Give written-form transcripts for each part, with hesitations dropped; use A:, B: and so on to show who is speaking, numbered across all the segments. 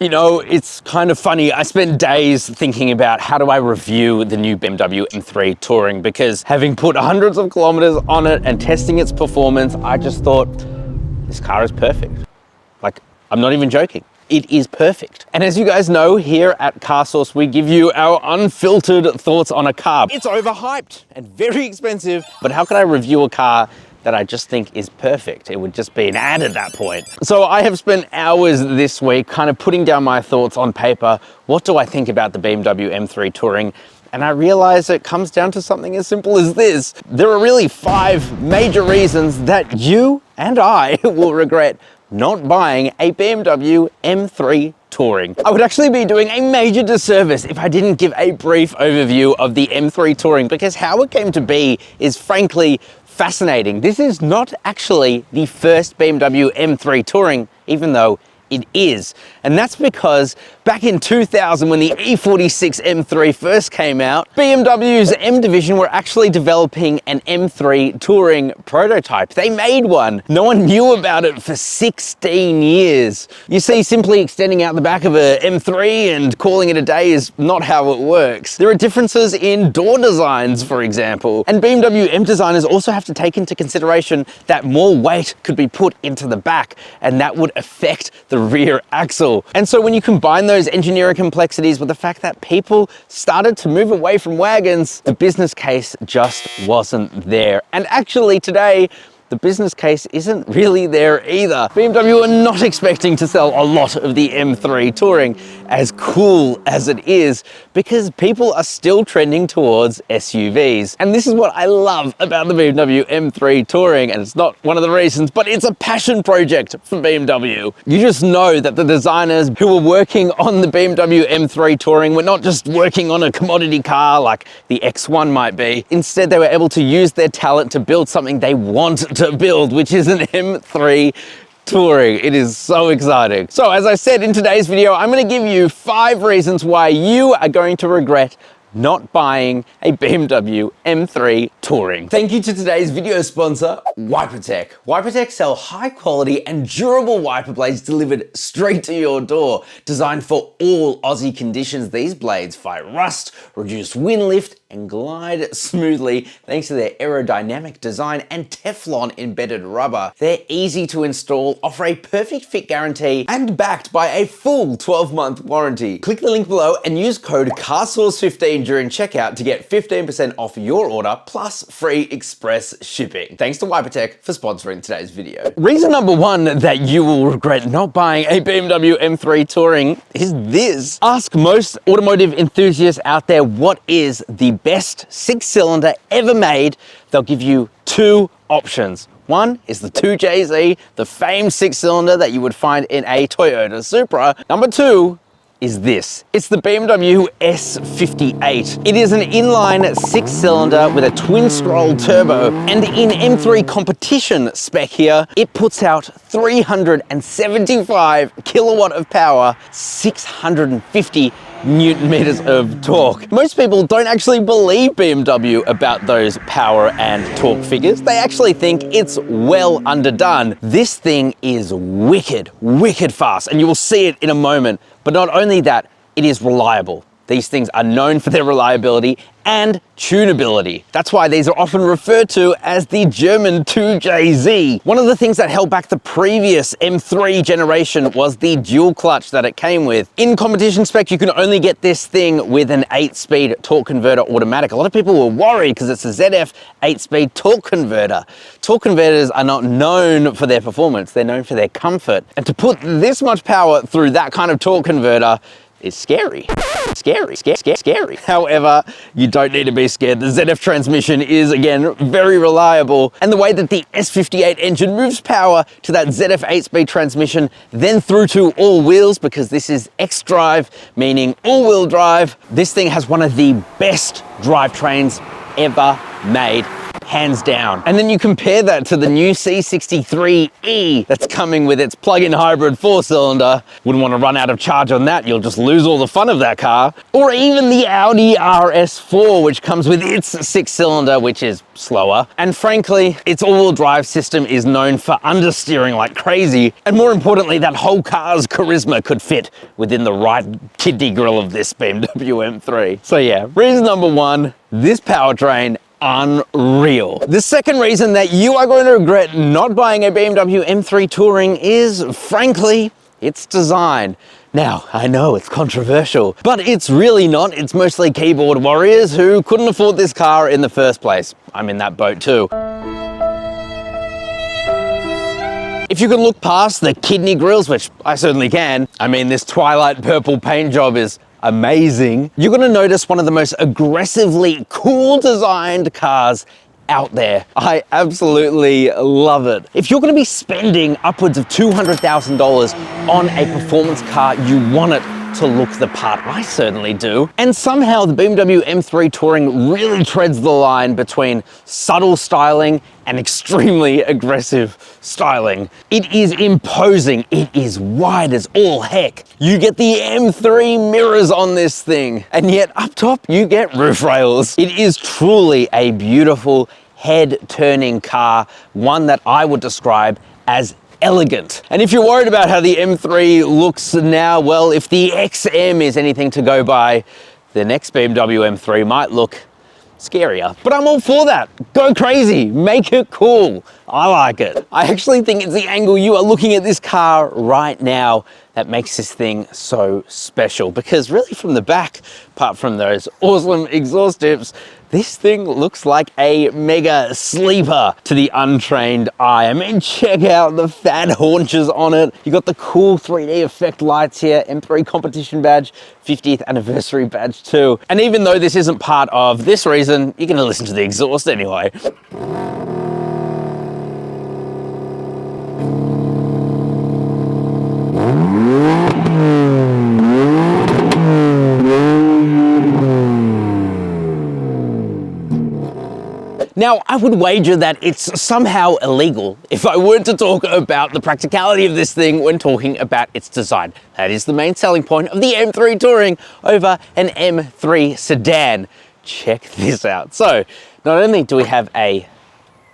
A: You know, it's kind of funny. I spent days thinking about how do I review the new BMW M3 Touring, because having put hundreds of kilometers on it and testing its performance, I just thought, this car is perfect. Like, I'm not even joking. It is perfect. And as you guys know, here at CarSauce, we give you our unfiltered thoughts on a car. It's overhyped and very expensive, but how can I review a car that I just think is perfect? It would just be an ad at that point. So I have spent hours this week kind of putting down my thoughts on paper. What do I think about the BMW M3 Touring? And I realize it comes down to something as simple as this. There are really 5 major reasons that you and I will regret not buying a BMW M3 Touring. I would actually be doing a major disservice if I didn't give a brief overview of the M3 Touring, because how it came to be is frankly fascinating. This is not actually the first BMW M3 Touring, even though it is. And that's because back in 2000, when the E46 M3 first came out, BMW's M division were actually developing an M3 Touring prototype. They made one. No one knew about it for 16 years. You see, simply extending out the back of a M3 and calling it a day is not how it works. There are differences in door designs, for example. And BMW M designers also have to take into consideration that more weight could be put into the back, and that would affect the rear axle. And so when you combine those engineering complexities with the fact that people started to move away from wagons, the business case just wasn't there. And actually today, the business case isn't really there either. BMW are not expecting to sell a lot of the M3 Touring, as cool as it is, because people are still trending towards SUVs. And this is what I love about the BMW M3 Touring, and it's not one of the reasons, but it's a passion project for BMW. You just know that the designers who were working on the BMW M3 Touring were not just working on a commodity car like the X1 might be. Instead, they were able to use their talent to build something they want to build, which is an M3 Touring. It is so exciting. So as I said in today's video, I'm going to give you 5 reasons why you are going to regret not buying a BMW M3 Touring. Thank you to today's video sponsor, WiperTech. WiperTech sell high quality and durable wiper blades delivered straight to your door. Designed for all Aussie conditions, these blades fight rust, reduce wind lift, and glide smoothly thanks to their aerodynamic design and Teflon embedded rubber. They're easy to install, offer a perfect fit guarantee, and backed by a full 12-month warranty. Click the link below and use code CARSAUCE15 during checkout to get 15% off your order plus free express shipping. Thanks to WiperTech for sponsoring today's video. Reason number 1 that you will regret not buying a BMW M3 Touring is this. Ask most automotive enthusiasts out there what is the best 6-cylinder ever made. They'll give you 2 options. One is the 2JZ, the famed 6-cylinder that you would find in a Toyota Supra. Number 2 is this. It's the BMW S58. It is an inline 6-cylinder with a twin-scroll turbo, and in M3 competition spec here, it puts out 375 kilowatt of power, 650 Newton meters of torque. Most people don't actually believe BMW about those power and torque figures. They actually think it's well underdone. This thing is wicked fast, and you will see it in a moment. But not only that, it is reliable. These things are known for their reliability and tunability. That's why these are often referred to as the German 2JZ. One of the things that held back the previous M3 generation was the dual clutch that it came with. In competition spec, you can only get this thing with an 8-speed torque converter automatic. A lot of people were worried because it's a ZF 8-speed torque converter. Torque converters are not known for their performance, they're known for their comfort. And to put this much power through that kind of torque converter is scary. Scary. However, you don't need to be scared. The ZF transmission is, again, very reliable. And the way that the S58 engine moves power to that ZF 8-speed transmission, then through to all wheels, because this is X-Drive, meaning all-wheel drive. This thing has one of the best drivetrains ever made, hands down. And then you compare that to the new C63E that's coming with its plug-in hybrid 4-cylinder. Wouldn't want to run out of charge on that, you'll just lose all the fun of that car. Or even the Audi RS4, which comes with its 6-cylinder, which is slower. And frankly, its all-wheel drive system is known for understeering like crazy. And more importantly, that whole car's charisma could fit within the right kidney grille of this BMW M3. So yeah, reason number one, this powertrain, unreal. The second reason that you are going to regret not buying a BMW M3 Touring is, frankly, its design. Now, I know it's controversial, but it's really not. It's mostly keyboard warriors who couldn't afford this car in the first place. I'm in that boat too. If you can look past the kidney grills, which I certainly can, I mean, this twilight purple paint job is amazing, you're gonna notice one of the most aggressively cool designed cars out there. I absolutely love it. If you're gonna be spending upwards of $200,000 on a performance car, you want it to look the part. I certainly do. And somehow the BMW M3 Touring really treads the line between subtle styling and extremely aggressive styling. It is imposing. It is wide as all heck. You get the M3 mirrors on this thing, and yet up top you get roof rails. It is truly a beautiful head-turning car, one that I would describe as elegant. And if you're worried about how the M3 looks now, well, if the XM is anything to go by, the next BMW M3 might look scarier. But I'm all for that. Go crazy, make it cool. I like it. I actually think it's the angle you are looking at this car right now that makes this thing so special, because really from the back, apart from those awesome exhaust tips, this thing looks like a mega sleeper to the untrained eye. I mean, check out the fat haunches on it. You got the cool 3D effect lights here, M3 competition badge, 50th anniversary badge too. And even though this isn't part of this reason, you're gonna listen to the exhaust anyway. Now, I would wager that it's somehow illegal if I were to talk about the practicality of this thing when talking about its design. That is the main selling point of the M3 Touring over an M3 sedan. Check this out. So, not only do we have a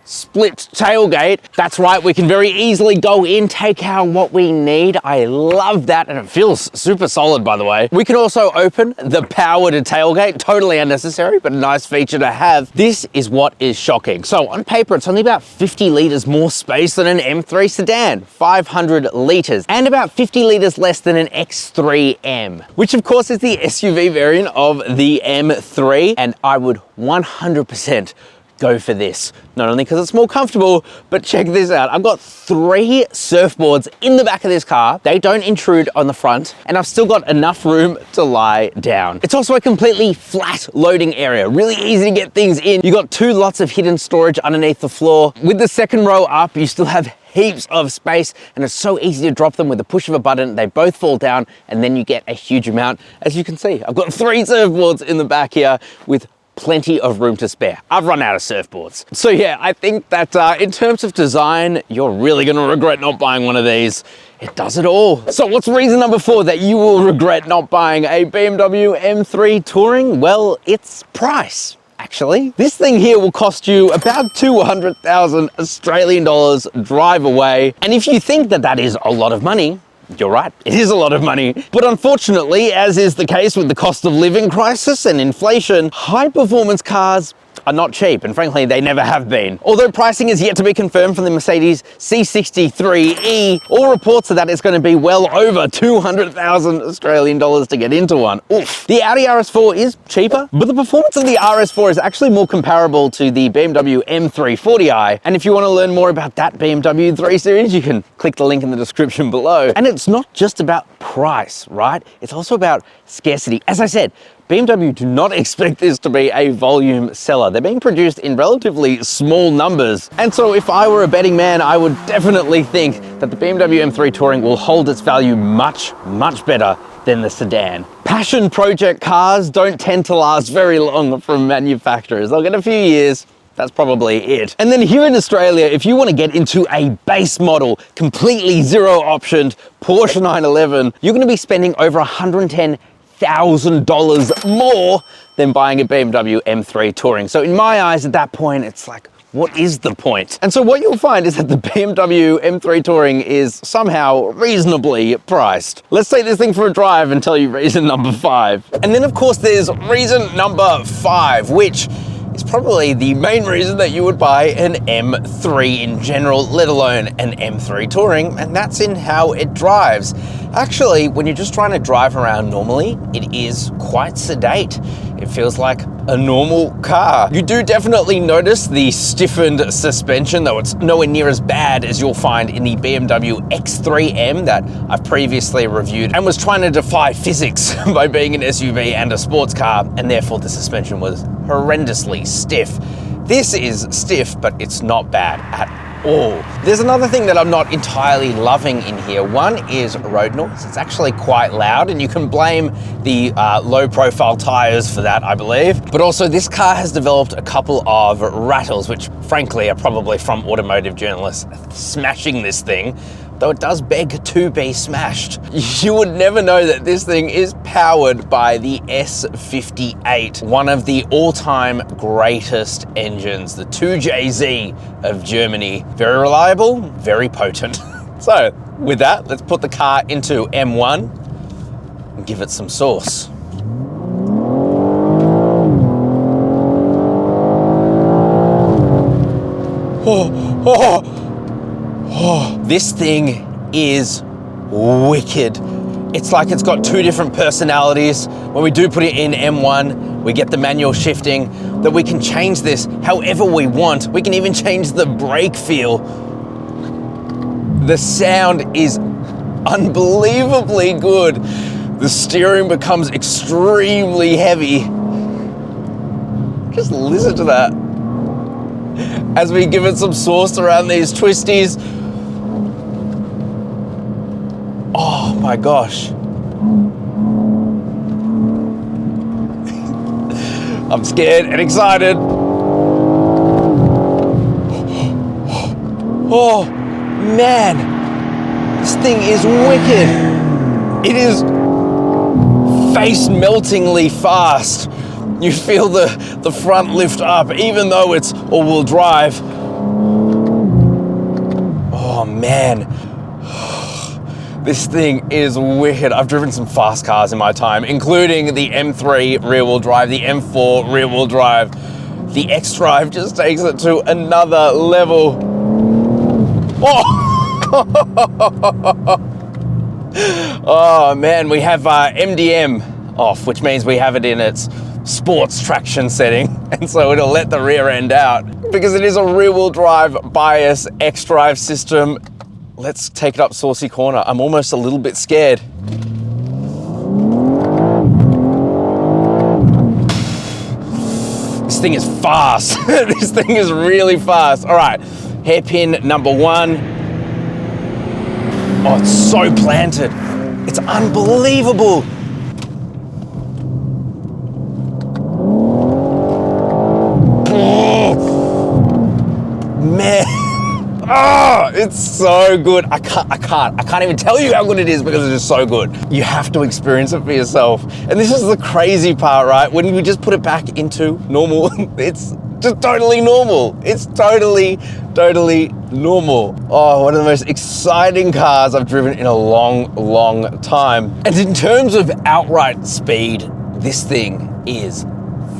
A: split tailgate, that's right, we can very easily go in, take out what we need. I love that, and it feels super solid, by the way. We can also open the power to tailgate, totally unnecessary, but a nice feature to have. This is what is shocking. So on paper, it's only about 50 litres more space than an M3 sedan, 500 litres, and about 50 litres less than an X3M, which of course is the SUV variant of the M3, and I would 100% go for this. Not only because it's more comfortable, but check this out. I've got 3 surfboards in the back of this car. They don't intrude on the front, and I've still got enough room to lie down. It's also a completely flat loading area. Really easy to get things in. You got 2 lots of hidden storage underneath the floor. With the second row up, you still have heaps of space, and it's so easy to drop them with the push of a button. They both fall down, and then you get a huge amount. As you can see, I've got 3 surfboards in the back here with plenty of room to spare. I've run out of surfboards. So yeah, I think that in terms of design, you're really gonna regret not buying one of these. It does it all. So what's reason number 4 that you will regret not buying a BMW M3 Touring? Well, it's price. Actually, this thing here will cost you about 200,000 Australian dollars drive away. And if you think that that is a lot of money, you're right, it is a lot of money. But unfortunately, as is the case with the cost of living crisis and inflation, high performance cars are not cheap, and frankly, they never have been. Although pricing is yet to be confirmed from the Mercedes C63E, all reports are that it's going to be well over 200,000 Australian dollars to get into one. Oof. The Audi RS4 is cheaper, but the performance of the RS4 is actually more comparable to the BMW M3 40i. And if you want to learn more about that BMW 3 Series, you can click the link in the description below. And it's not just about price, right? It's also about scarcity. As I said, BMW do not expect this to be a volume seller. They're being produced in relatively small numbers. And so if I were a betting man, I would definitely think that the BMW M3 Touring will hold its value much, much better than the sedan. Passion project cars don't tend to last very long from manufacturers. They'll get a few years, That's probably it. And then here in Australia, if you want to get into a base model, completely zero optioned Porsche 911, you're going to be spending over $110,000 more than buying a BMW M3 Touring. So in my eyes, at that point, it's like, what is the point? And so what you'll find is that the BMW M3 Touring is somehow reasonably priced. Let's take this thing for a drive and tell you reason number 5. And then of course there's reason number 5, which is probably the main reason that you would buy an M3 in general, let alone an M3 Touring, and that's in how it drives. Actually, when you're just trying to drive around normally, it is quite sedate. It feels like a normal car. You do definitely notice the stiffened suspension, though it's nowhere near as bad as you'll find in the BMW X3M that I've previously reviewed and was trying to defy physics by being an SUV and a sports car, and therefore the suspension was horrendously stiff. This is stiff, but it's not bad at all. There's another thing that I'm not entirely loving in here. One is road noise. It's actually quite loud, and you can blame the low profile tires for that, I believe. But also this car has developed a couple of rattles, which frankly are probably from automotive journalists smashing this thing, though it does beg to be smashed. You would never know that this thing is powered by the S58, one of the all-time greatest engines, the 2JZ of Germany. Very reliable, very potent. So with that, let's put the car into M1 and give it some sauce. This thing is wicked. It's like it's got two different personalities. When we do put it in M1, we get the manual shifting, that we can change this however we want. We can even change the brake feel. The sound is unbelievably good. The steering becomes extremely heavy. Just listen to that. As we give it some sauce around these twisties. Oh my gosh. I'm scared and excited. Oh man, this thing is wicked. It is face-meltingly fast. You feel the front lift up, even though it's all-wheel drive. Oh man. This thing is wicked. I've driven some fast cars in my time, including the M3 rear-wheel drive, the M4 rear-wheel drive. The X-Drive just takes it to another level. Oh, oh man, we have MDM off, which means we have it in its sports traction setting, and so it'll let the rear end out. Because it is a rear-wheel drive bias X-Drive system, let's take it up saucy corner. I'm almost a little bit scared. This thing is fast. This thing is really fast. All right, hairpin number 1. Oh, it's so planted. It's unbelievable. Oh, man. Oh, it's so good. I can't even tell you how good it is because it is so good. You have to experience it for yourself. And this is the crazy part, right? When we just put it back into normal, it's just totally normal. It's totally normal. Oh, one of the most exciting cars I've driven in a long time. And in terms of outright speed, this thing is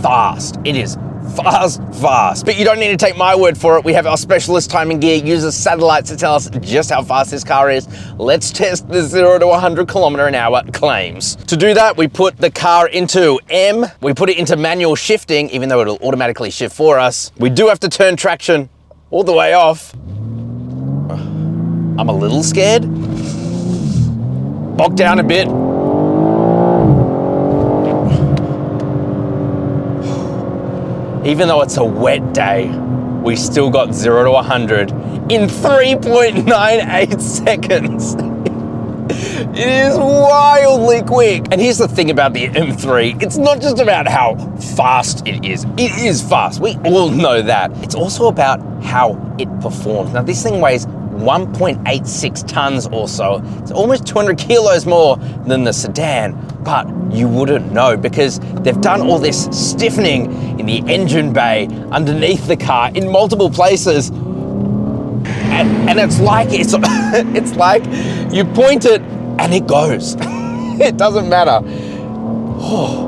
A: fast. It is fast. But you don't need to take my word for it. We have our specialist timing gear, uses satellites to tell us just how fast this car is. Let's test the 0 to 100 km/h claims. To do that, we put the car into M. We put it into manual shifting, even though it'll automatically shift for us. We do have to turn traction all the way off. I'm a little scared. Bog down a bit. Even though it's a wet day, we still got 0 to 100 in 3.98 seconds. It is wildly quick. And here's the thing about the M3. It's not just about how fast it is. It is fast. We all know that. It's also about how it performs. Now, this thing weighs 1.86 tons or so. It's almost 200 kilos more than the sedan, but you wouldn't know because they've done all this stiffening in the engine bay, underneath the car, in multiple places. And it's like, it's like you point it and it goes. It doesn't matter. Oh.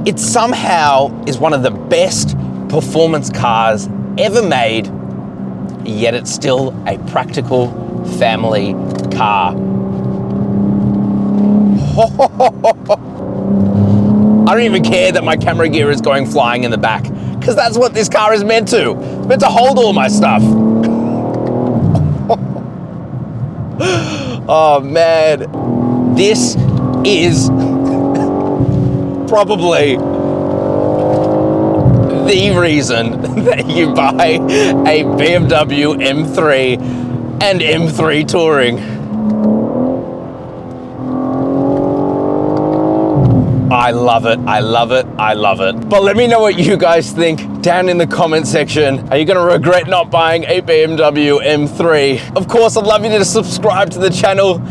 A: It somehow is one of the best performance cars ever made, yet it's still a practical family car. I don't even care that my camera gear is going flying in the back, because that's what this car is meant to. It's meant to hold all my stuff. Oh man, this is probably the reason that you buy a BMW M3 and M3 Touring. I love it, I love it, I love it. But let me know what you guys think down in the comment section. Are you gonna regret not buying a BMW M3? Of course, I'd love you to subscribe to the channel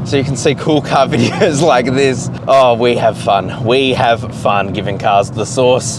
A: so you can see cool car videos like this. Oh, we have fun. We have fun giving cars the sauce.